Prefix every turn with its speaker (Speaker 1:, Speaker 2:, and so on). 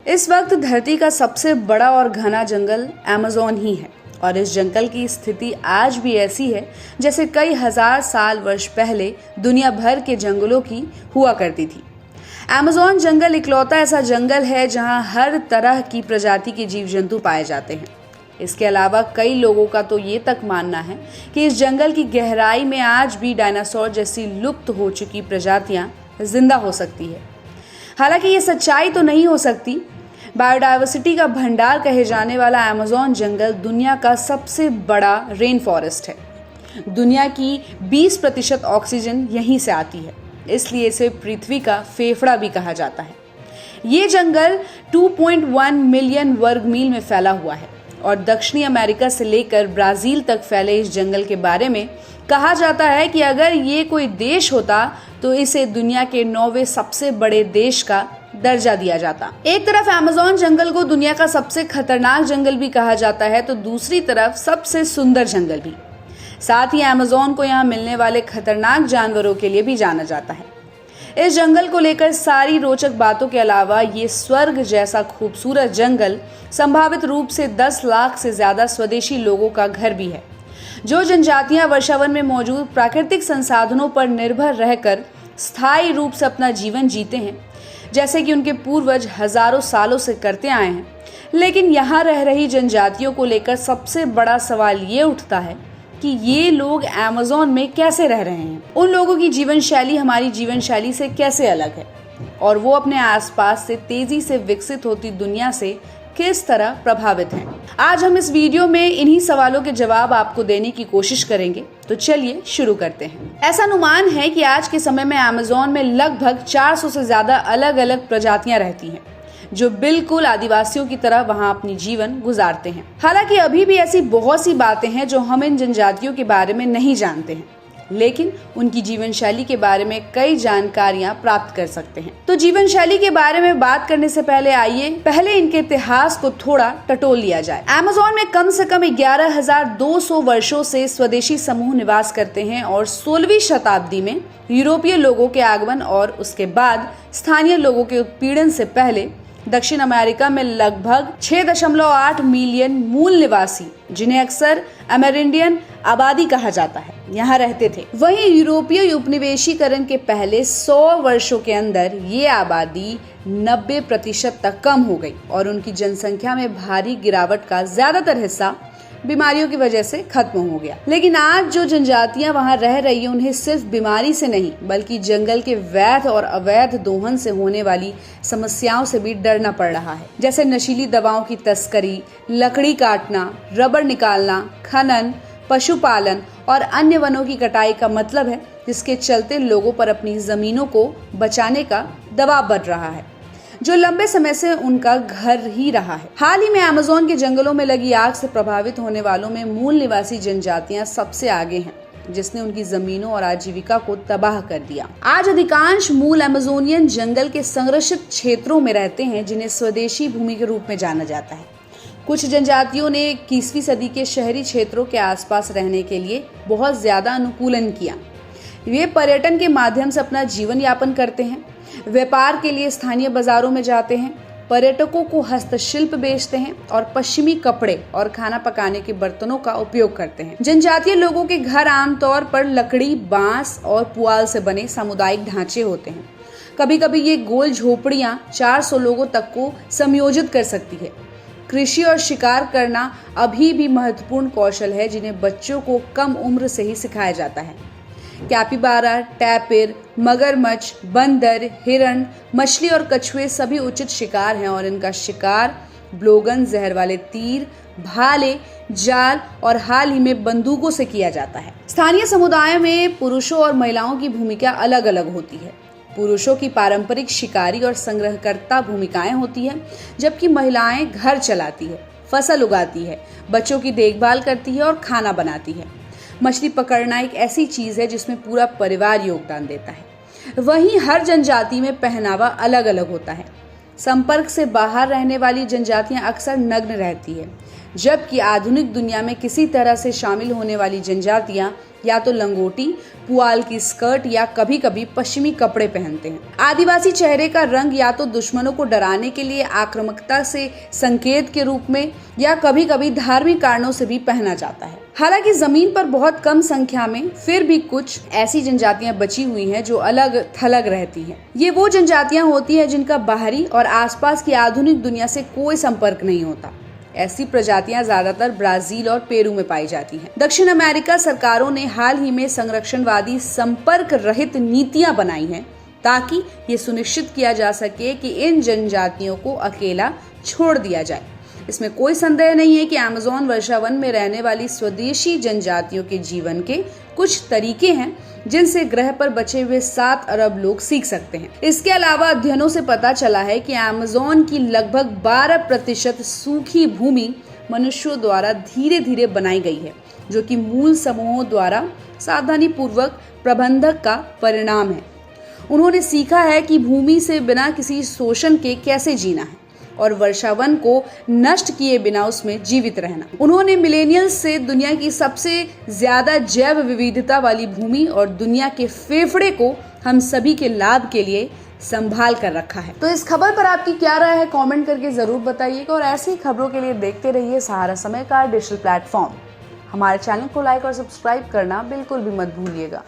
Speaker 1: इस वक्त धरती का सबसे बड़ा और घना जंगल अमेज़न ही है और इस जंगल की स्थिति आज भी ऐसी है जैसे कई हजार साल वर्ष पहले दुनिया भर के जंगलों की हुआ करती थी। अमेज़न जंगल इकलौता ऐसा जंगल है जहां हर तरह की प्रजाति के जीव जंतु पाए जाते हैं। इसके अलावा कई लोगों का तो ये तक मानना है कि इस जंगल की गहराई में आज भी डायनासोर जैसी लुप्त हो चुकी प्रजातियां जिंदा हो सकती है। हालांकि ये सच्चाई तो नहीं हो सकती। बायोडायवर्सिटी का भंडार कहे जाने वाला अमेज़न जंगल दुनिया का सबसे बड़ा रेन फॉरेस्ट है। दुनिया की 20% ऑक्सीजन यहीं से आती है, इसलिए इसे पृथ्वी का फेफड़ा भी कहा जाता है। ये जंगल 2.1 मिलियन वर्ग मील में फैला हुआ है और दक्षिणी अमेरिका से लेकर ब्राजील तक फैले इस जंगल के बारे में कहा जाता है कि अगर ये कोई देश होता तो इसे दुनिया के 9वें सबसे बड़े देश का दर्जा दिया जाता। एक तरफ अमेज़न जंगल को दुनिया का सबसे खतरनाक जंगल भी कहा जाता है तो दूसरी तरफ सबसे सुंदर जंगल भी। साथ ही अमेज़न को यहाँ मिलने वाले खतरनाक जानवरों के लिए भी जाना जाता है। इस जंगल को लेकर सारी रोचक बातों के अलावा ये स्वर्ग जैसा खूबसूरत जंगल संभावित रूप से 10 लाख से ज्यादा स्वदेशी लोगों का घर भी है। जो जनजातियां वर्षावन में मौजूद प्राकृतिक संसाधनों पर निर्भर रहकर स्थायी रूप से अपना जीवन जीते हैं, जैसे कि उनके पूर्वज हजारों सालों से करते आए हैं। लेकिन यहाँ रह रही जनजातियों को लेकर सबसे बड़ा सवाल ये उठता है कि ये लोग अमेज़न में कैसे रह रहे हैं। उन लोगों की जीवन शैली हमारी जीवन शैली से कैसे अलग है और वो अपने आसपास से तेजी से विकसित होती दुनिया से किस तरह प्रभावित हैं। आज हम इस वीडियो में इन्हीं सवालों के जवाब आपको देने की कोशिश करेंगे। तो चलिए शुरू करते हैं। ऐसा अनुमान है कि आज के समय में अमेज़न में लगभग 400 से ज्यादा अलग अलग प्रजातियां रहती हैं, जो बिल्कुल आदिवासियों की तरह वहां अपनी जीवन गुजारते हैं। हालांकि अभी भी ऐसी बहुत सी बातें हैं जो हम इन जनजातियों के बारे में नहीं जानते हैं, लेकिन उनकी जीवन शैली के बारे में कई जानकारियां प्राप्त कर सकते हैं। तो जीवन शैली के बारे में बात करने से पहले आइए पहले इनके इतिहास को थोड़ा टटोल लिया जाए। अमेज़न में कम से कम 11,200 वर्षों से स्वदेशी समूह निवास करते हैं और 16वीं शताब्दी में यूरोपीय लोगों के आगमन और उसके बाद स्थानीय लोगों के उत्पीड़न से पहले दक्षिण अमेरिका में लगभग 6.8 मिलियन मूल निवासी, जिन्हें अक्सर अमेरिंडियन आबादी कहा जाता है, यहाँ रहते थे। वहीं यूरोपीय उपनिवेशीकरण के पहले 100 वर्षों के अंदर ये आबादी 90% तक कम हो गई और उनकी जनसंख्या में भारी गिरावट का ज्यादातर हिस्सा बीमारियों की वजह से खत्म हो गया। लेकिन आज जो जनजातियां वहां रह रही हैं, उन्हें सिर्फ बीमारी से नहीं बल्कि जंगल के वैध और अवैध दोहन से होने वाली समस्याओं से भी डरना पड़ रहा है, जैसे नशीली दवाओं की तस्करी, लकड़ी काटना, रबड़ निकालना, खनन, पशुपालन और अन्य वनों की कटाई का मतलब है, जिसके चलते लोगों पर अपनी जमीनों को बचाने का दबाव बढ़ रहा है, जो लंबे समय से उनका घर ही रहा है। हाल ही में अमेज़न के जंगलों में लगी आग से प्रभावित होने वालों में मूल निवासी जनजातियां सबसे आगे हैं, जिसने उनकी जमीनों और आजीविका को तबाह कर दिया। आज अधिकांश मूल अमेज़ोनियन जंगल के संरक्षित क्षेत्रों में रहते हैं, जिन्हें स्वदेशी भूमि के रूप में जाना जाता है। कुछ जनजातियों ने 21वीं सदी के शहरी क्षेत्रों के आसपास रहने के लिए बहुत ज्यादा अनुकूलन किया। वे पर्यटन के माध्यम से अपना जीवन यापन करते हैं, व्यापार के लिए स्थानीय बाजारों में जाते हैं, पर्यटकों को हस्तशिल्प बेचते हैं और पश्चिमी कपड़े और खाना पकाने के बर्तनों का उपयोग करते हैं। जनजातीय लोगों के घर आमतौर पर लकड़ी, बांस और पुआल से बने सामुदायिक ढांचे होते हैं। कभी कभी ये गोल झोपड़ियां 400 लोगों तक को समायोजित कर सकती है। कृषि और शिकार करना अभी भी महत्वपूर्ण कौशल है, जिन्हें बच्चों को कम उम्र से ही सिखाया जाता है। कैपिबारा, टैपिर, मगरमच्छ, बंदर, हिरण, मछली और कछुए सभी उचित शिकार हैं और इनका शिकार ब्लोगन, जहर वाले तीर, भाले, जाल और हाल ही में बंदूकों से किया जाता है। स्थानीय समुदायों में पुरुषों और महिलाओं की भूमिका अलग अलग होती है। पुरुषों की पारंपरिक शिकारी और संग्रहकर्ता भूमिकाएं होती है, जबकि महिलाएं घर चलाती है, फसल उगाती है, बच्चों की देखभाल करती है और खाना बनाती है। मछली पकड़ना एक ऐसी चीज है जिसमें पूरा परिवार योगदान देता है। वहीं हर जनजाति में पहनावा अलग अलग होता है। संपर्क से बाहर रहने वाली जनजातियां अक्सर नग्न रहती है, जबकि आधुनिक दुनिया में किसी तरह से शामिल होने वाली जनजातियां या तो लंगोटी, पुआल की स्कर्ट या कभी कभी पश्चिमी कपड़े पहनते हैं। आदिवासी चेहरे का रंग या तो दुश्मनों को डराने के लिए, आक्रामकता से संकेत के रूप में या कभी कभी धार्मिक कारणों से भी पहना जाता है। हालांकि जमीन पर बहुत कम संख्या में फिर भी कुछ ऐसी जनजातियां बची हुई हैं जो अलग थलग रहती हैं। ये वो जनजातियां होती हैं जिनका बाहरी और आसपास की आधुनिक दुनिया से कोई संपर्क नहीं होता। ऐसी प्रजातियां ज्यादातर ब्राजील और पेरू में पाई जाती हैं। दक्षिण अमेरिका सरकारों ने हाल ही में संरक्षणवादी संपर्क रहित नीतियां बनाई हैं ताकि ये सुनिश्चित किया जा सके कि इन जनजातियों को अकेला छोड़ दिया जाए। इसमें कोई संदेह नहीं है कि अमेज़न वर्षावन में रहने वाली स्वदेशी जनजातियों के जीवन के कुछ तरीके हैं जिनसे ग्रह पर बचे हुए 7 अरब लोग सीख सकते हैं। इसके अलावा अध्ययनों से पता चला है कि अमेज़न की लगभग 12% सूखी भूमि मनुष्यों द्वारा धीरे धीरे बनाई गई है, जो कि मूल समूहों द्वारा सावधानी पूर्वक प्रबंधन का परिणाम है। उन्होंने सीखा है कि भूमि से बिना किसी शोषण के कैसे जीना है और वर्षावन को नष्ट किए बिना उसमें जीवित रहना। उन्होंने मिलेनियल्स से दुनिया की सबसे ज्यादा जैव विविधता वाली भूमि और दुनिया के फेफड़े को हम सभी के लाभ के लिए संभाल कर रखा है। तो इस खबर पर आपकी क्या राय है, कमेंट करके जरूर बताइएगा और ऐसी खबरों के लिए देखते रहिए सहारा समय का डिजिटल प्लेटफॉर्म। हमारे चैनल को लाइक और सब्सक्राइब करना बिल्कुल भी मत भूलिएगा।